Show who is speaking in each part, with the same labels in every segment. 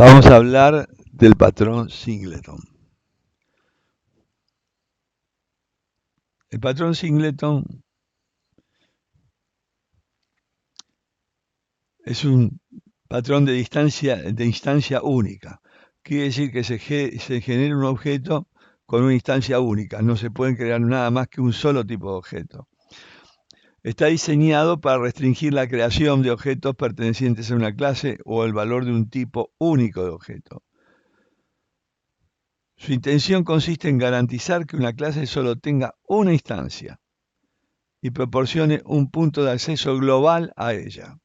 Speaker 1: Vamos a hablar del patrón Singleton. El patrón Singleton es un patrón de instancia única. Quiere decir que se genera un objeto con una instancia única. No se pueden crear nada más que un solo tipo de objeto. Está diseñado para restringir la creación de objetos pertenecientes a una clase o el valor de un tipo único de objeto. Su intención consiste en garantizar que una clase solo tenga una instancia y proporcione un punto de acceso global a ella.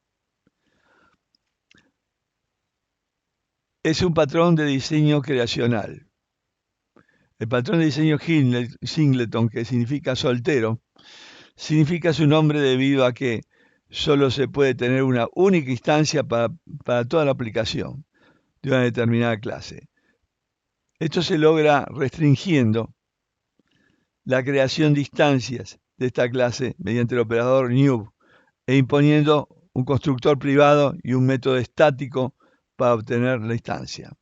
Speaker 1: Es un patrón de diseño creacional. El patrón de diseño Singleton, que significa soltero, significa su nombre debido a que solo se puede tener una única instancia para toda la aplicación de una determinada clase. Esto se logra restringiendo la creación de instancias de esta clase mediante el operador new e imponiendo un constructor privado y un método estático para obtener la instancia.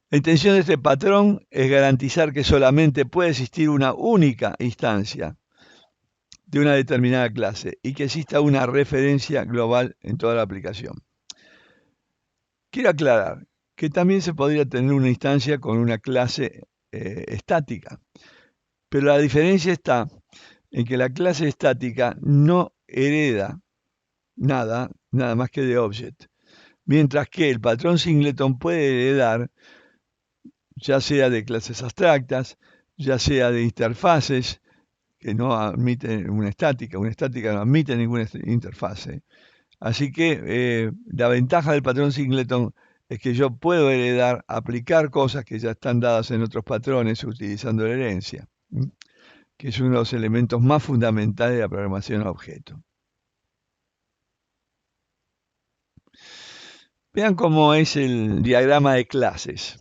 Speaker 1: La intención de este patrón es garantizar que solamente puede existir una única instancia de una determinada clase y que exista una referencia global en toda la aplicación. Quiero aclarar que también se podría tener una instancia con una clase estática, pero la diferencia está en que la clase estática no hereda nada más que de object, mientras que el patrón Singleton puede heredar ya sea de clases abstractas, ya sea de interfaces que no admiten una estática no admite ninguna interfase. Así que la ventaja del patrón Singleton es que yo puedo heredar, aplicar cosas que ya están dadas en otros patrones utilizando la herencia, que es uno de los elementos más fundamentales de la programación a objeto. Vean cómo es el diagrama de clases.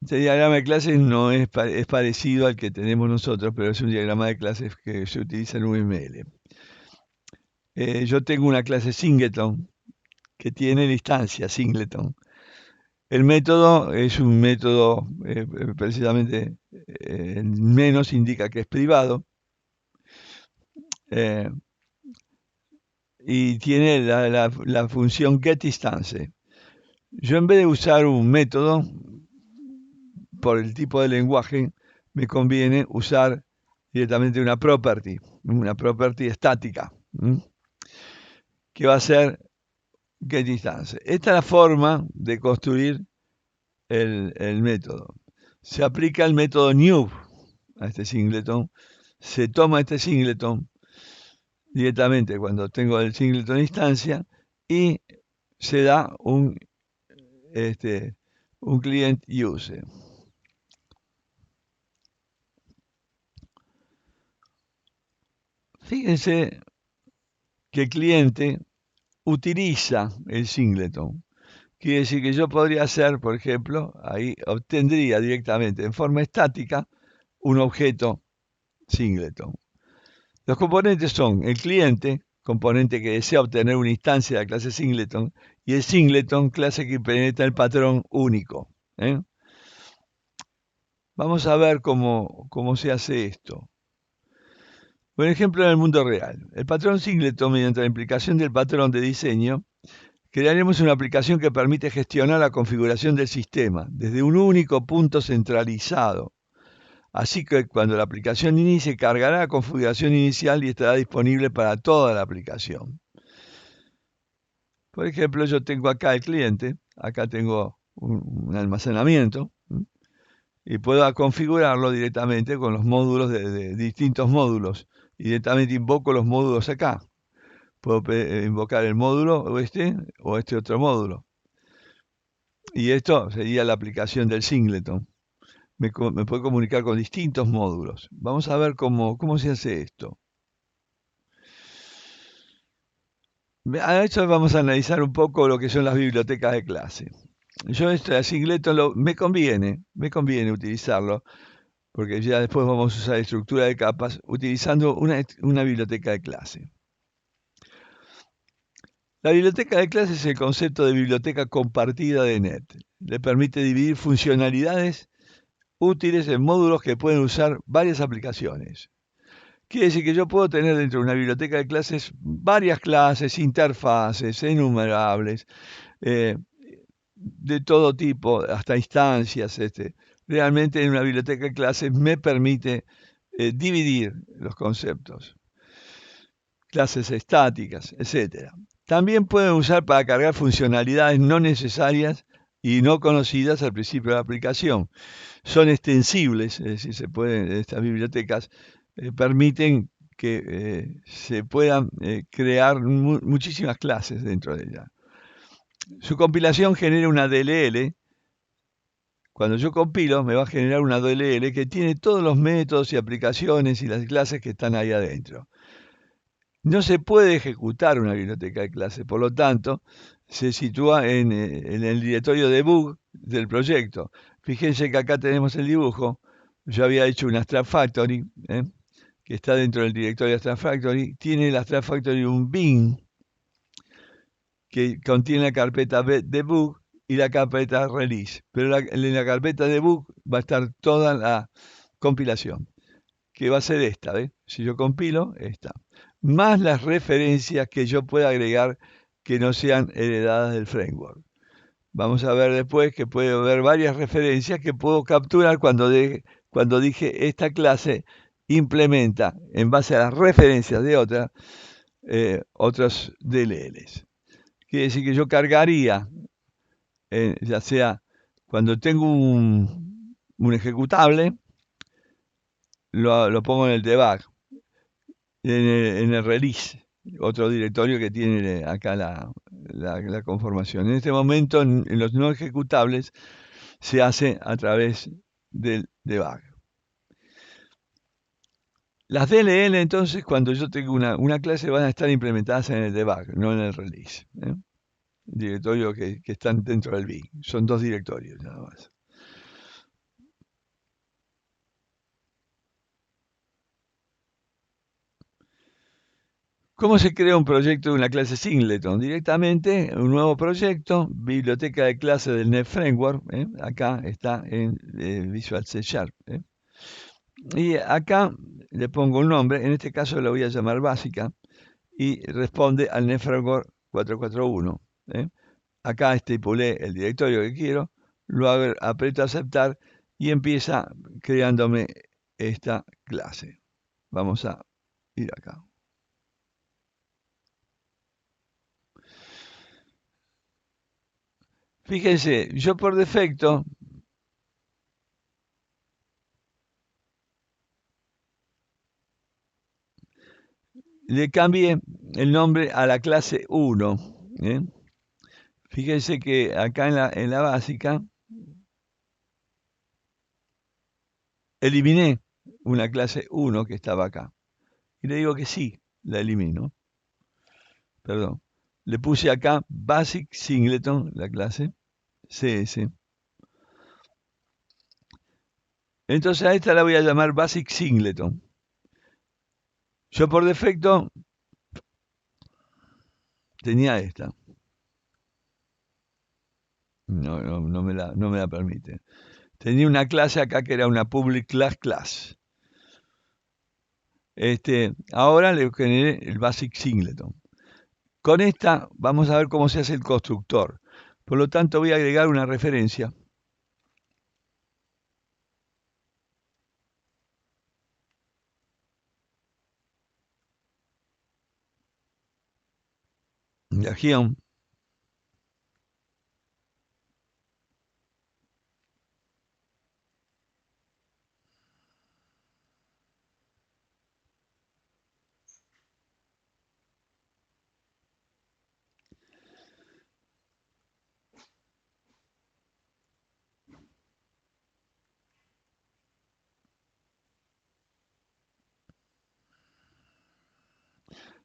Speaker 1: Este diagrama de clases no es parecido al que tenemos nosotros, pero es un diagrama de clases que se utiliza en UML. Yo tengo una clase Singleton que tiene la instancia Singleton. El método es un método, precisamente, menos indica que es privado, y tiene la función getInstance. Yo, en vez de usar un método, por el tipo de lenguaje, me conviene usar directamente una property estática, que va a ser getInstance. Esta es la forma de construir el método. Se aplica el método new a este singleton, se toma este singleton directamente cuando tengo el singleton instancia y se da un client use. Fíjense que el cliente utiliza el singleton. Quiere decir que yo podría hacer, por ejemplo, ahí obtendría directamente en forma estática un objeto singleton. Los componentes son el cliente, componente que desea obtener una instancia de la clase singleton, y el singleton, clase que implementa el patrón único. Vamos a ver cómo se hace esto. Por ejemplo, en el mundo real, el patrón singleton, mediante la implicación del patrón de diseño, crearemos una aplicación que permite gestionar la configuración del sistema desde un único punto centralizado. Así que cuando la aplicación inicie, cargará la configuración inicial y estará disponible para toda la aplicación. Por ejemplo, yo tengo acá el cliente, acá tengo un almacenamiento, y puedo configurarlo directamente con los módulos de distintos módulos. Y directamente invoco los módulos acá. Puedo invocar el módulo o este otro módulo. Y esto sería la aplicación del singleton. Me puedo comunicar con distintos módulos. Vamos a ver cómo se hace esto. A esto vamos a analizar un poco lo que son las bibliotecas de clase. Yo singleton me conviene utilizarlo, porque ya después vamos a usar estructura de capas utilizando una biblioteca de clase. La biblioteca de clase es el concepto de biblioteca compartida de NET. Le permite dividir funcionalidades útiles en módulos que pueden usar varias aplicaciones. Quiere decir que yo puedo tener dentro de una biblioteca de clases varias clases, interfaces, enumerables, de todo tipo, hasta instancias. Realmente en una biblioteca de clases me permite dividir los conceptos, clases estáticas, etc. También pueden usar para cargar funcionalidades no necesarias y no conocidas al principio de la aplicación. Son extensibles, es decir, estas bibliotecas permiten que se puedan crear muchísimas clases dentro de ella. Su compilación genera una DLL. Cuando yo compilo, me va a generar una DLL que tiene todos los métodos y aplicaciones y las clases que están ahí adentro. No se puede ejecutar una biblioteca de clase, por lo tanto, se sitúa en el directorio debug del proyecto. Fíjense que acá tenemos el dibujo. Yo había hecho una Abstract Factory, que está dentro del directorio Abstract Factory. Tiene el Abstract Factory un bin que contiene la carpeta debug y la carpeta release. Pero en la carpeta debug va a estar toda la compilación, que va a ser esta, ¿ves? Si yo compilo, esta. Más las referencias que yo pueda agregar que no sean heredadas del framework. Vamos a ver después que puede haber varias referencias que puedo capturar cuando dije esta clase implementa en base a las referencias de otros DLLs. Quiere decir que yo cargaría, ya sea cuando tengo un ejecutable, lo pongo en el debug, en el release, otro directorio que tiene acá la conformación. En este momento, en los no ejecutables, se hace a través del debug. Las DLL, entonces, cuando yo tengo una clase, van a estar implementadas en el debug, no en el release. Directorio que están dentro del bin. Son dos directorios, nada más. ¿Cómo se crea un proyecto de una clase Singleton? Directamente, un nuevo proyecto, biblioteca de clase del Net Framework, acá está en Visual C Sharp. Y acá le pongo un nombre, en este caso lo voy a llamar básica, y responde al Net Framework 441. Acá estipulé el directorio que quiero, aprieto a aceptar y empieza creándome esta clase. Vamos a ir acá. Fíjense, yo por defecto le cambié el nombre a la clase 1. Fíjense que acá en la básica eliminé una clase 1 que estaba acá. Y le digo que sí, la elimino. Perdón. Le puse acá Basic Singleton, la clase CS. Entonces a esta la voy a llamar Basic Singleton. Yo por defecto tenía esta. No me la permite. Tenía una clase acá que era una Public Class. Ahora le generé el Basic Singleton. Con esta vamos a ver cómo se hace el constructor. Por lo tanto voy a agregar una referencia. Región.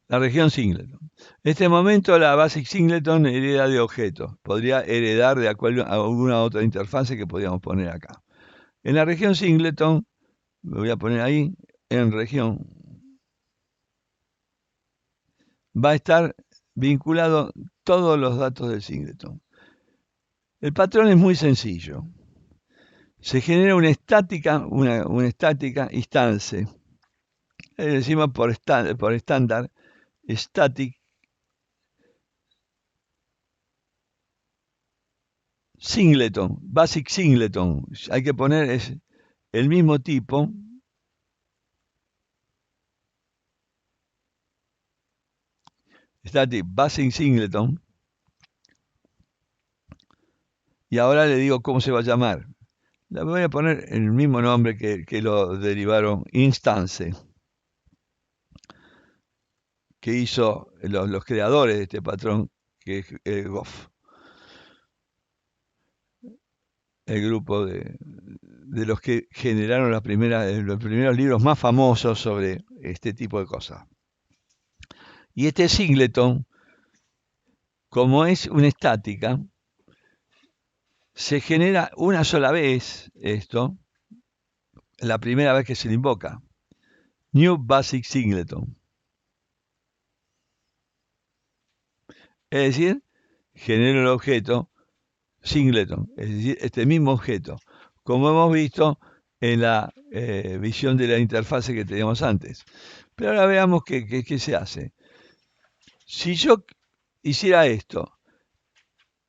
Speaker 1: La región Singleton. En este momento la Basic Singleton hereda de objetos. Podría heredar de acuerdo a alguna otra interfase que podríamos poner acá. En la región Singleton, me voy a poner ahí, en región, va a estar vinculado todos los datos del singleton. El patrón es muy sencillo. Se genera una estática instance. Decimos por estándar, static singleton, basic singleton. Hay que poner el mismo tipo. Static basic singleton. Y ahora le digo cómo se va a llamar. Le voy a poner el mismo nombre que lo derivaron instance, que hizo los creadores de este patrón, que es Goff, el grupo de los que generaron los primeros libros más famosos sobre este tipo de cosas. Y este singleton, como es una estática, se genera una sola vez esto, la primera vez que se le invoca. New Basic Singleton. Es decir, genera el objeto singleton, es decir, este mismo objeto, como hemos visto en la visión de la interfase que teníamos antes. Pero ahora veamos qué se hace. Si yo hiciera esto,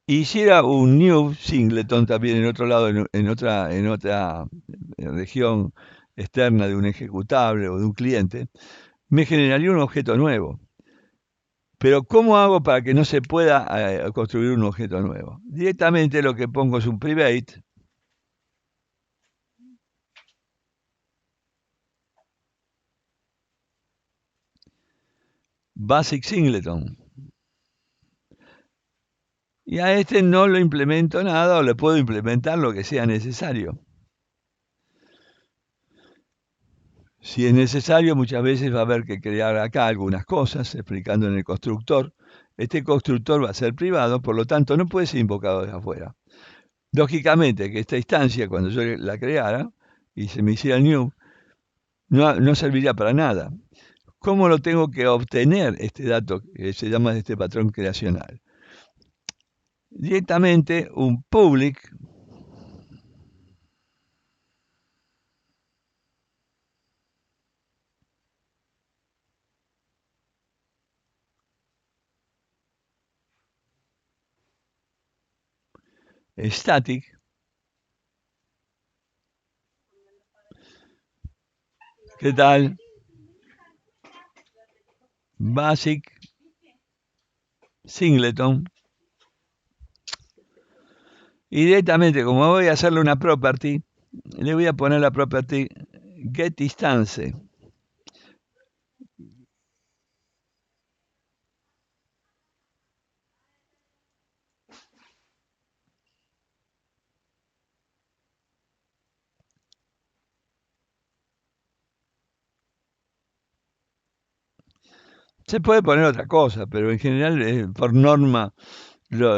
Speaker 1: hiciera un new singleton también en otro lado, en otra región externa de un ejecutable o de un cliente, me generaría un objeto nuevo. Pero ¿cómo hago para que no se pueda construir un objeto nuevo? Directamente lo que pongo es un private basic singleton. Y a este no lo implemento nada o le puedo implementar lo que sea necesario. Si es necesario, muchas veces va a haber que crear acá algunas cosas, explicando en el constructor. Este constructor va a ser privado, por lo tanto no puede ser invocado desde afuera. Lógicamente que esta instancia, cuando yo la creara y se me hiciera new, no serviría para nada. ¿Cómo lo tengo que obtener este dato que se llama este patrón creacional? Directamente un public static ¿qué tal? Basic singleton. Y directamente, como voy a hacerle una property, le voy a poner la property getInstance. Se puede poner otra cosa, pero en general, por norma,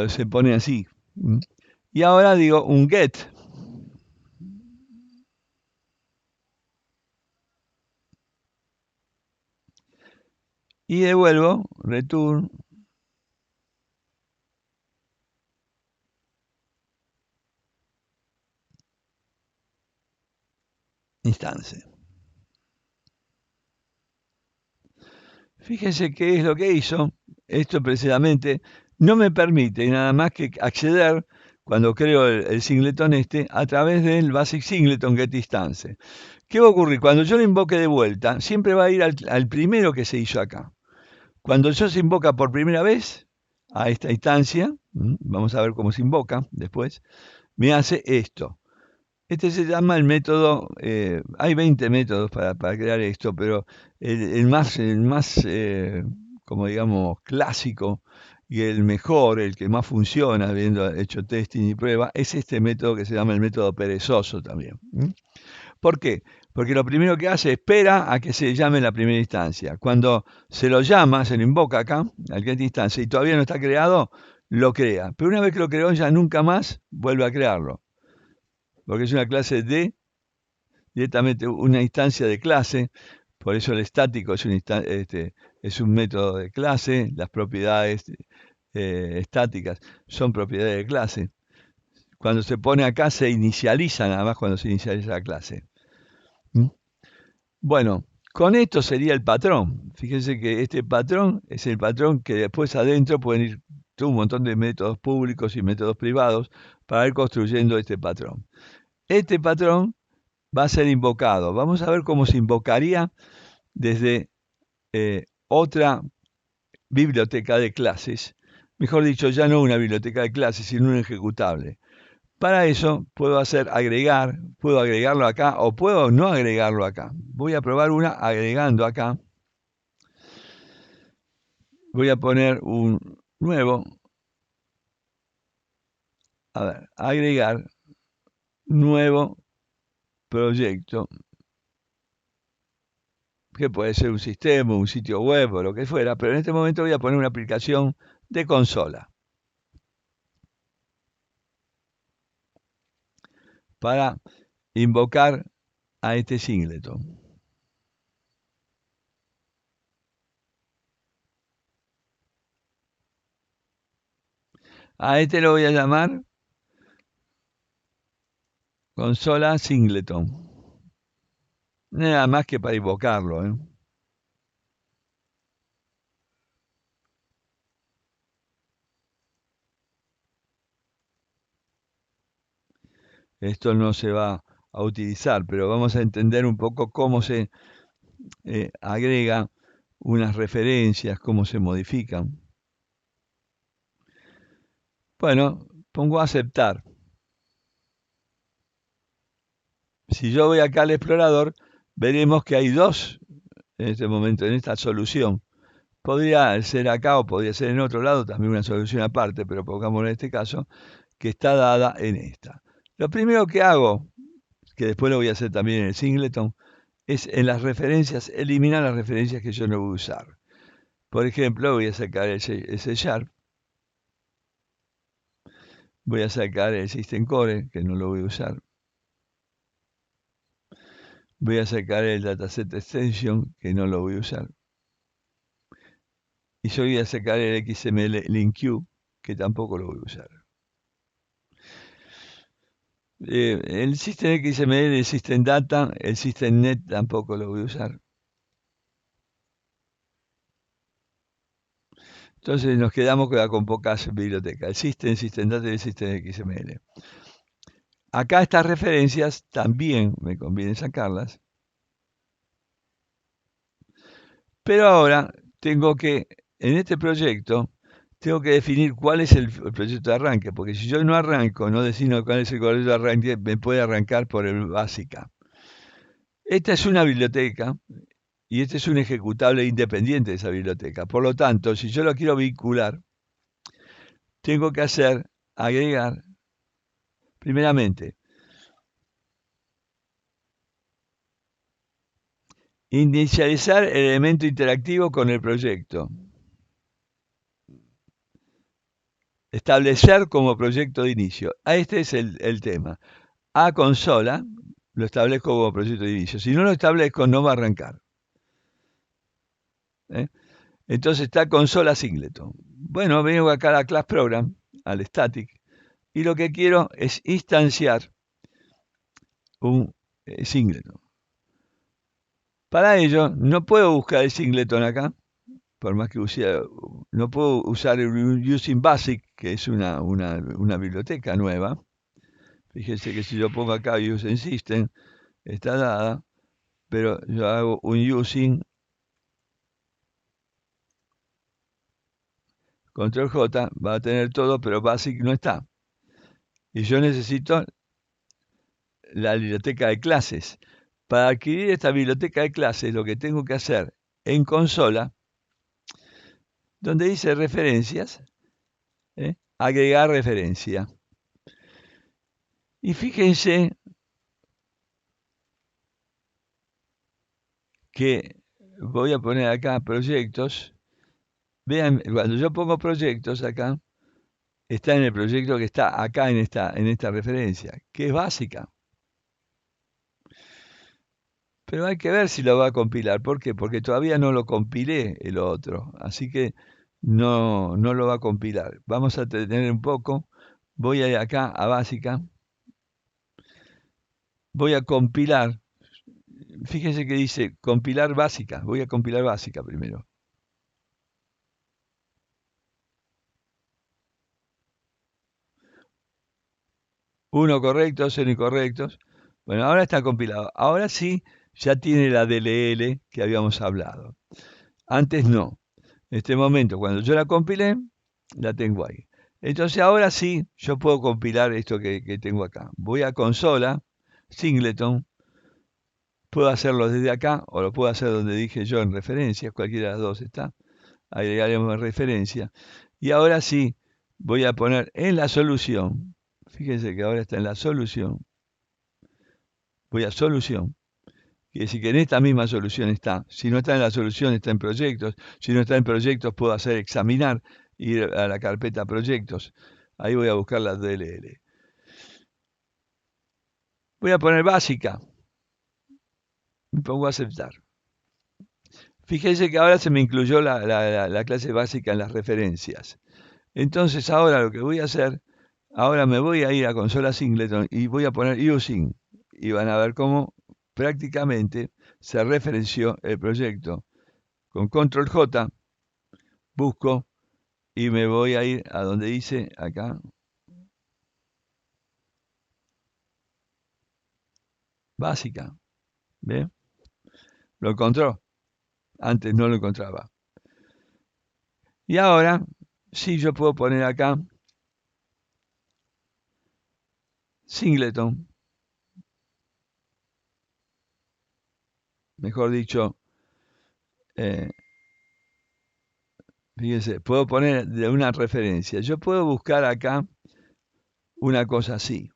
Speaker 1: se pone así. Y ahora digo un get. Y devuelvo return instance. Fíjense qué es lo que hizo. Esto precisamente no me permite nada más que acceder, cuando creo el singleton a través del basic singleton getInstance. ¿Qué va a ocurrir? Cuando yo lo invoque de vuelta, siempre va a ir al primero que se hizo acá. Cuando yo se invoca por primera vez a esta instancia, vamos a ver cómo se invoca después, me hace esto. Este se llama el método, hay 20 métodos para crear esto, pero el más como digamos, clásico y el mejor, el que más funciona, habiendo hecho testing y prueba, es este método que se llama el método perezoso también. ¿Por qué? Porque lo primero que hace es espera a que se llame la primera instancia. Cuando se lo llama, se lo invoca acá, al getInstance, y todavía no está creado, lo crea. Pero una vez que lo creó, ya nunca más vuelve a crearlo. Porque es una clase de, directamente una instancia de clase, Por eso el estático es un método de clase, las propiedades estáticas son propiedades de clase. Cuando se pone acá se inicializa nada más cuando se inicializa la clase. ¿Mm? Bueno, con esto sería el patrón. Fíjense que este patrón es el patrón que después adentro pueden ir todo un montón de métodos públicos y métodos privados para ir construyendo este patrón. Este patrón va a ser invocado. Vamos a ver cómo se invocaría desde otra biblioteca de clases. Mejor dicho, ya no una biblioteca de clases, sino un ejecutable. Para eso puedo hacer agregar, puedo agregarlo acá o puedo no agregarlo acá. Voy a probar una agregando acá. Voy a poner un nuevo, a ver, agregar nuevo proyecto, que puede ser un sistema, un sitio web o lo que fuera, pero en este momento voy a poner una aplicación de consola para invocar a este singleton. A este lo voy a llamar consola singleton. Nada más que para invocarlo, ¿eh? Esto no se va a utilizar, pero vamos a entender un poco cómo se agrega unas referencias, cómo se modifican. Bueno, pongo aceptar. Si yo voy acá al explorador, veremos que hay dos en este momento, en esta solución. Podría ser acá o podría ser en otro lado, también una solución aparte, pero pongámoslo en este caso, que está dada en esta. Lo primero que hago, que después lo voy a hacer también en el singleton, es en las referencias, eliminar las referencias que yo no voy a usar. Por ejemplo, voy a sacar el C Sharp, voy a sacar el System Core, que no lo voy a usar. Voy a sacar el Dataset Extension, que no lo voy a usar. Y yo voy a sacar el XML LinkQ, que tampoco lo voy a usar. El System XML, el System Data, el System Net tampoco lo voy a usar. Entonces nos quedamos con pocas bibliotecas. El System Data y el System XML. Acá estas referencias también me conviene sacarlas. Pero ahora tengo que, en este proyecto, tengo que definir cuál es el proyecto de arranque, porque si yo no arranco, no defino cuál es el proyecto de arranque, me puede arrancar por el básica. Esta es una biblioteca y este es un ejecutable independiente de esa biblioteca. Por lo tanto, si yo lo quiero vincular, tengo que agregar, primeramente, inicializar el elemento interactivo con el proyecto. Establecer como proyecto de inicio. Este es el tema. A consola lo establezco como proyecto de inicio. Si no lo establezco, no va a arrancar. ¿Eh? Entonces está consola singleton. Bueno, vengo acá a la class program, al static, y lo que quiero es instanciar un singleton. Para ello, no puedo buscar el singleton acá, por más que no puedo usar el using basic, que es una biblioteca nueva. Fíjense que si yo pongo acá using system, está dada, pero yo hago un using control J, va a tener todo, pero basic no está. Y yo necesito la biblioteca de clases. Para adquirir esta biblioteca de clases, lo que tengo que hacer en consola, donde dice referencias, agregar referencia. Y fíjense que voy a poner acá proyectos. Vean, cuando yo pongo proyectos acá, está en el proyecto que está acá en esta referencia, que es básica. Pero hay que ver si lo va a compilar. ¿Por qué? Porque todavía no lo compilé el otro. Así que no lo va a compilar. Vamos a tener un poco. Voy a ir acá a básica. Voy a compilar. Fíjense que dice compilar básica. Voy a compilar básica primero. Uno correcto, cero incorrectos. Bueno, ahora está compilado. Ahora sí, ya tiene la DLL que habíamos hablado. Antes no. En este momento, cuando yo la compilé, la tengo ahí. Entonces ahora sí, yo puedo compilar esto que tengo acá. Voy a consola, Singleton. Puedo hacerlo desde acá o lo puedo hacer donde dije yo en referencias. Cualquiera de las dos está. Agregaremos en referencia. Y ahora sí, voy a poner en la solución. Fíjense que ahora está en la solución. Voy a solución. Quiere decir que en esta misma solución está. Si no está en la solución, está en proyectos. Si no está en proyectos, puedo hacer examinar, ir a la carpeta proyectos. Ahí voy a buscar la DLL. Voy a poner básica. Me pongo a aceptar. Fíjense que ahora se me incluyó la clase básica en las referencias. Entonces ahora lo que voy a hacer, ahora me voy a ir a consola Singleton y voy a poner using. Y van a ver cómo prácticamente se referenció el proyecto. Con control J busco y me voy a ir a donde dice acá básica. ¿Ve? Lo encontró. Antes no lo encontraba. Y ahora, sí, yo puedo poner acá Singleton. Mejor dicho, eh, fíjense, puedo poner de una referencia. Yo puedo buscar acá una cosa así.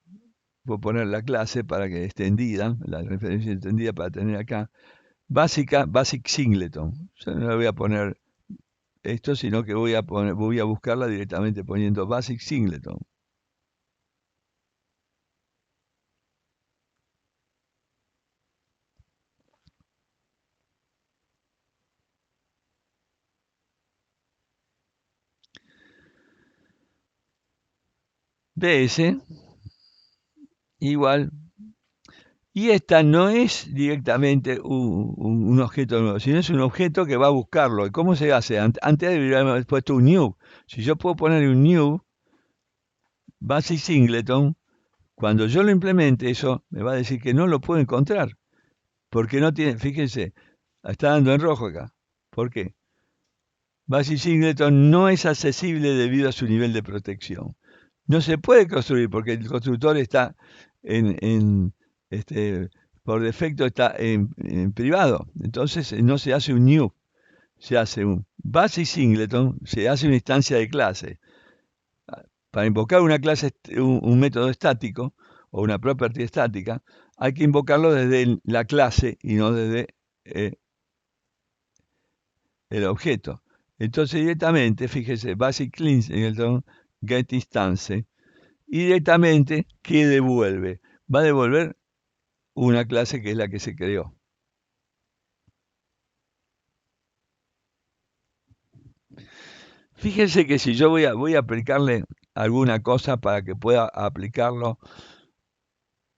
Speaker 1: Puedo poner la clase para que extendida, la referencia extendida para tener acá. Básica, Basic Singleton. Yo no le voy a poner esto, sino que voy a buscarla directamente poniendo Basic Singleton. DS igual. Y esta no es directamente un objeto nuevo, sino es un objeto que va a buscarlo. ¿Y cómo se hace? Antes debería haber puesto un new. Si yo puedo poner un new, basic singleton, cuando yo lo implemente, eso me va a decir que no lo puedo encontrar. Porque no tiene, fíjense, está dando en rojo acá. ¿Por qué? Basic singleton no es accesible debido a su nivel de protección. No se puede construir porque el constructor está en por defecto está en privado. Entonces no se hace un new, se hace un basic singleton, se hace una instancia de clase. Para invocar una clase, un método estático o una property estática, hay que invocarlo desde la clase y no desde el objeto. Entonces directamente, fíjese, basic singleton get instance y directamente, ¿qué devuelve? Va a devolver una clase que es la que se creó. Fíjense que si yo voy a aplicarle alguna cosa para que pueda aplicarlo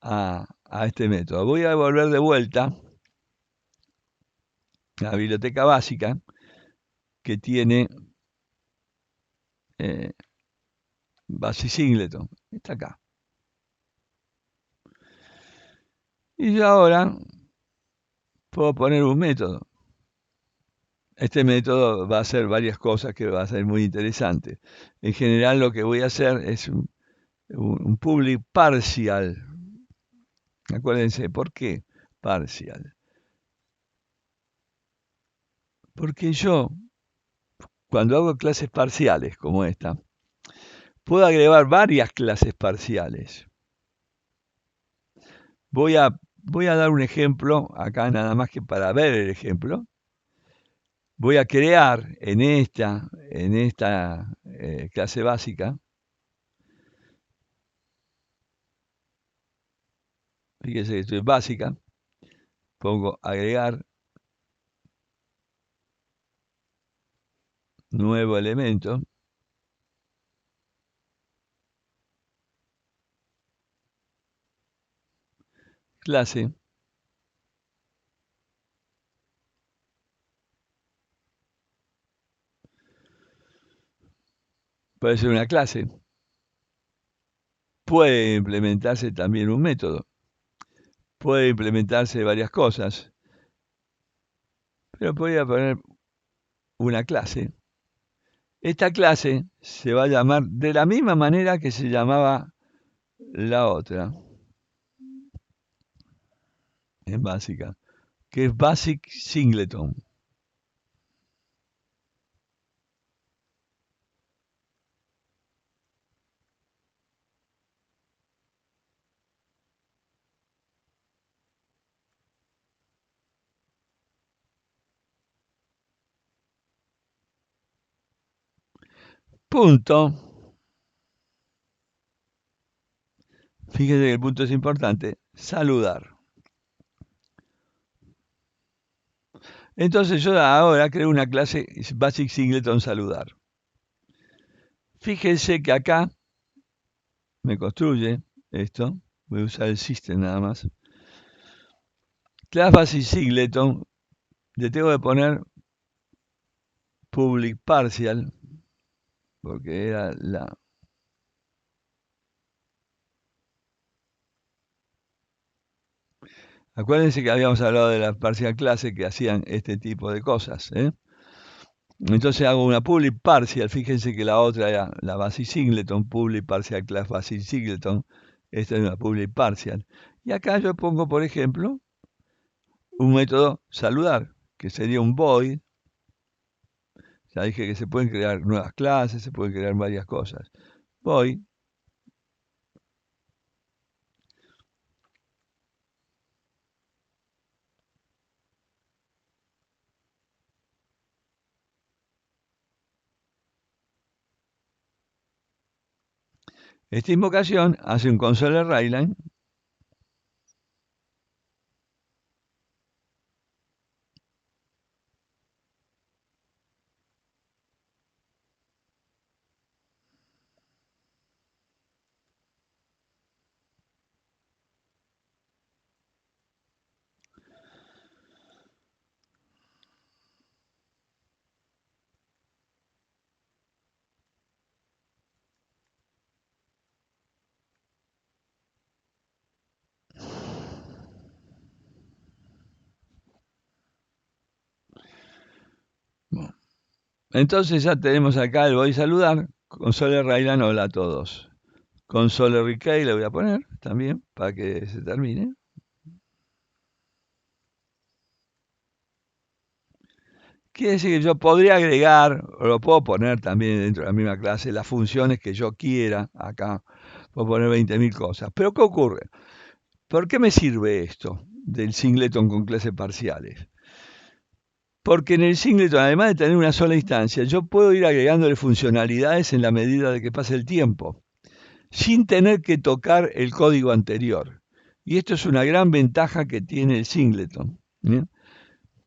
Speaker 1: a este método. Voy a devolver de vuelta la biblioteca básica que tiene Basic Singleton. Está acá. Y yo ahora puedo poner un método. Este método va a hacer varias cosas que va a ser muy interesante. En general lo que voy a hacer es un public parcial. Acuérdense, ¿por qué parcial? Porque yo, cuando hago clases parciales como esta, puedo agregar varias clases parciales. Voy a dar un ejemplo, acá nada más que para ver el ejemplo. Voy a crear en esta clase básica, fíjese que esto es básica, pongo agregar nuevo elemento. Clase. Puede ser una clase. Puede implementarse también un método. Puede implementarse varias cosas. Pero podría poner una clase. Esta clase se va a llamar de la misma manera que se llamaba la otra, en básica, que es Basic Singleton. Punto. Fíjese que el punto es importante. Saludar. Entonces yo ahora creo una clase Basic Singleton saludar. Fíjense que acá me construye esto. Voy a usar el system nada más. Class Basic Singleton. Le tengo que poner public partial. Porque era la... Acuérdense que habíamos hablado de la parcial clase que hacían este tipo de cosas. Entonces hago una public partial. Fíjense que la otra era la basic singleton, public partial class basic singleton. Esta es una public partial. Y acá yo pongo, por ejemplo, un método saludar, que sería un void. Ya dije que se pueden crear nuevas clases, se pueden crear varias cosas. Void. Esta invocación hace un console arrayline. Bueno. Entonces ya tenemos acá el voy a saludar. Console arrayline, hola a todos. Console recay le voy a poner también para que se termine. Quiere decir que yo podría agregar, o lo puedo poner también dentro de la misma clase, las funciones que yo quiera. Acá puedo poner 20.000 cosas. Pero ¿qué ocurre? ¿Por qué me sirve esto del singleton con clases parciales? Porque en el singleton, además de tener una sola instancia, yo puedo ir agregándole funcionalidades en la medida de que pase el tiempo, sin tener que tocar el código anterior. Y esto es una gran ventaja que tiene el singleton.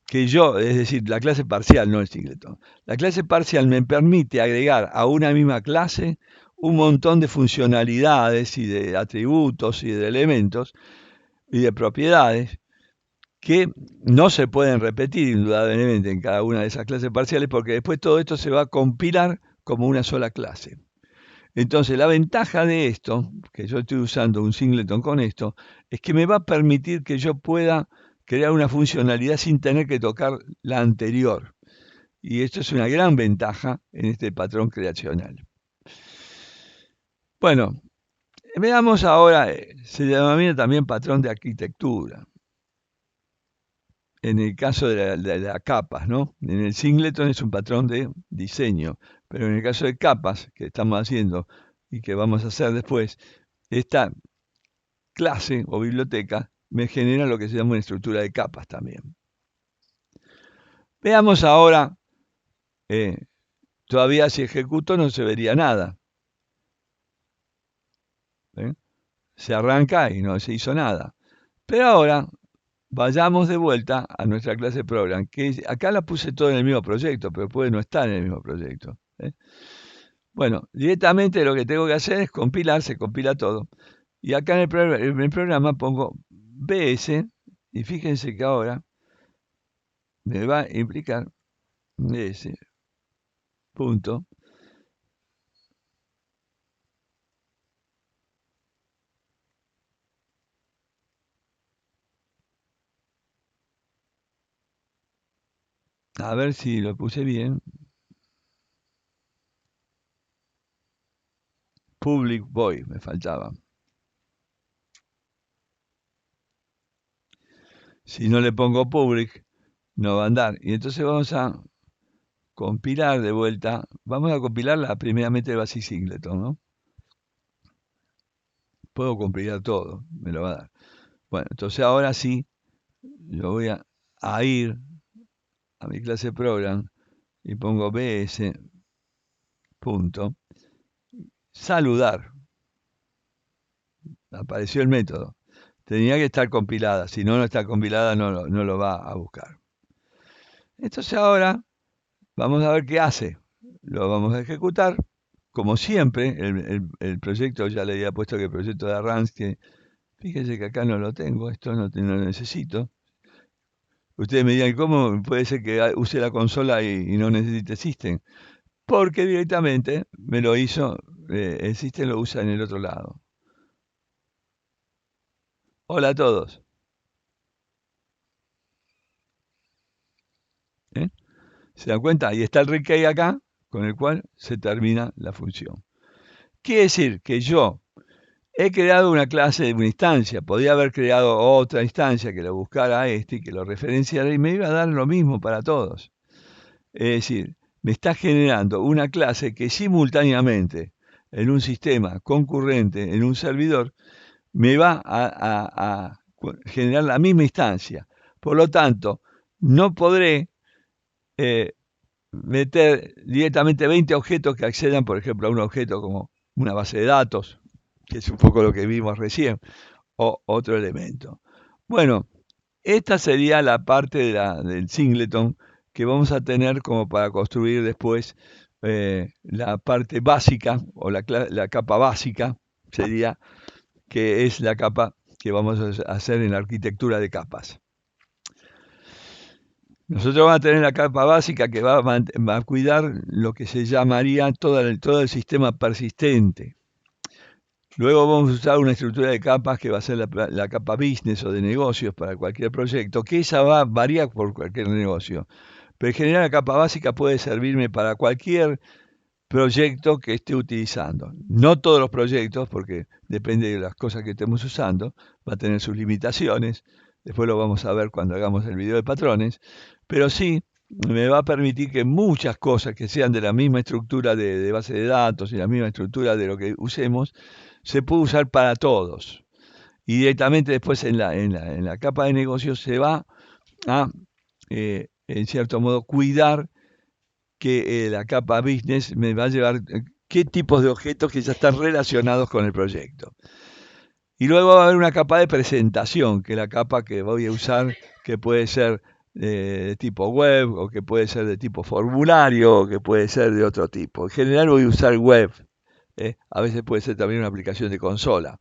Speaker 1: Que yo, es decir, la clase parcial, no el singleton. La clase parcial me permite agregar a una misma clase un montón de funcionalidades y de atributos y de elementos y de propiedades que no se pueden repetir indudablemente en cada una de esas clases parciales porque después todo esto se va a compilar como una sola clase. Entonces la ventaja de esto, que yo estoy usando un singleton con esto, es que me va a permitir que yo pueda crear una funcionalidad sin tener que tocar la anterior. Y esto es una gran ventaja en este patrón creacional. Bueno, veamos ahora, se denomina también patrón de arquitectura. En el caso de las capas, ¿no? En el singleton es un patrón de diseño, pero en el caso de capas, que estamos haciendo y que vamos a hacer después, esta clase o biblioteca me genera lo que se llama una estructura de capas también. Veamos ahora, todavía si ejecuto no se vería nada. Se arranca y no se hizo nada. Pero ahora vayamos de vuelta a nuestra clase Program, que acá la puse todo en el mismo proyecto, pero puede no estar en el mismo proyecto. Bueno, directamente lo que tengo que hacer es compilar, se compila todo. Y acá en el programa pongo BS, y fíjense que ahora me va a implicar BS, punto. A ver si lo puse bien. Public void, me faltaba. Si no le pongo public, no va a andar. Y entonces vamos a compilar de vuelta. Vamos a compilarla primeramente de Basic Singleton, ¿no? Puedo compilar todo, me lo va a dar. Bueno, entonces ahora sí, yo voy a ir a mi clase program y pongo bs punto saludar. Apareció el método. Tenía que estar compilada. Si no, no está compilada, no lo va a buscar. Entonces ahora vamos a ver qué hace. Lo vamos a ejecutar. Como siempre, el proyecto, ya le había puesto que el proyecto de Arranz, que fíjese que acá no lo tengo, esto no lo necesito. Ustedes me digan, ¿cómo puede ser que use la consola y no necesite System? Porque directamente me lo hizo, el System lo usa en el otro lado. Hola a todos. ¿Eh? ¿Se dan cuenta? Ahí está el recay acá, con el cual se termina la función. Quiere decir que yo he creado una clase de una instancia, podía haber creado otra instancia que lo buscara a este y que lo referenciara y me iba a dar lo mismo para todos. Es decir, me está generando una clase que simultáneamente en un sistema concurrente, en un servidor, me va a generar la misma instancia. Por lo tanto, no podré meter directamente 20 objetos que accedan, por ejemplo, a un objeto como una base de datos, que es un poco lo que vimos recién, o otro elemento. Bueno, esta sería la parte del singleton que vamos a tener como para construir después la parte básica o la capa básica, sería que es la capa que vamos a hacer en la arquitectura de capas. Nosotros vamos a tener la capa básica que va a cuidar lo que se llamaría todo el sistema persistente. Luego vamos a usar una estructura de capas que va a ser la capa business o de negocios para cualquier proyecto, que esa va a variar por cualquier negocio. Pero en general la capa básica puede servirme para cualquier proyecto que esté utilizando. No todos los proyectos, porque depende de las cosas que estemos usando, va a tener sus limitaciones. Después lo vamos a ver cuando hagamos el video de patrones. Pero sí me va a permitir que muchas cosas que sean de la misma estructura de base de datos y la misma estructura de lo que usemos, se puede usar para todos. Y directamente después en la capa de negocios se va a, en cierto modo, cuidar que la capa business me va a llevar qué tipos de objetos que ya están relacionados con el proyecto. Y luego va a haber una capa de presentación, que es la capa que voy a usar, que puede ser de tipo web, o que puede ser de tipo formulario, o que puede ser de otro tipo. En general voy a usar web. A veces puede ser también una aplicación de consola.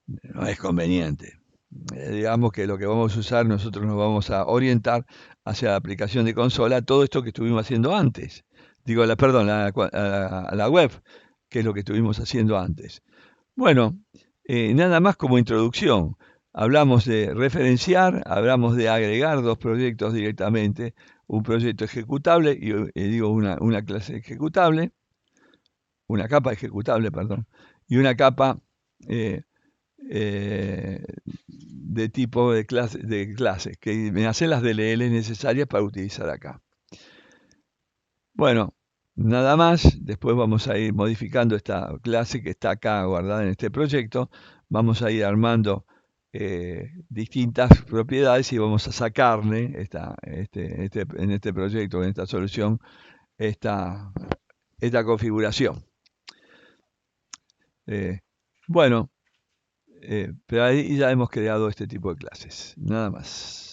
Speaker 1: No es conveniente. Digamos que lo que vamos a usar, nosotros nos vamos a orientar hacia la aplicación de consola, todo esto que estuvimos haciendo antes. Digo, perdón, a la web, que es lo que estuvimos haciendo antes. Bueno, nada más como introducción. Hablamos de referenciar, hablamos de agregar dos proyectos directamente, un proyecto ejecutable, y digo una clase ejecutable, una capa ejecutable, perdón, y una capa de tipo de clases, que me hacen las DLL necesarias para utilizar acá. Bueno, nada más, después vamos a ir modificando esta clase que está acá guardada en este proyecto, vamos a ir armando distintas propiedades y vamos a sacarle en este proyecto, en esta solución, esta configuración. Bueno, pero ahí ya hemos creado este tipo de clases, nada más.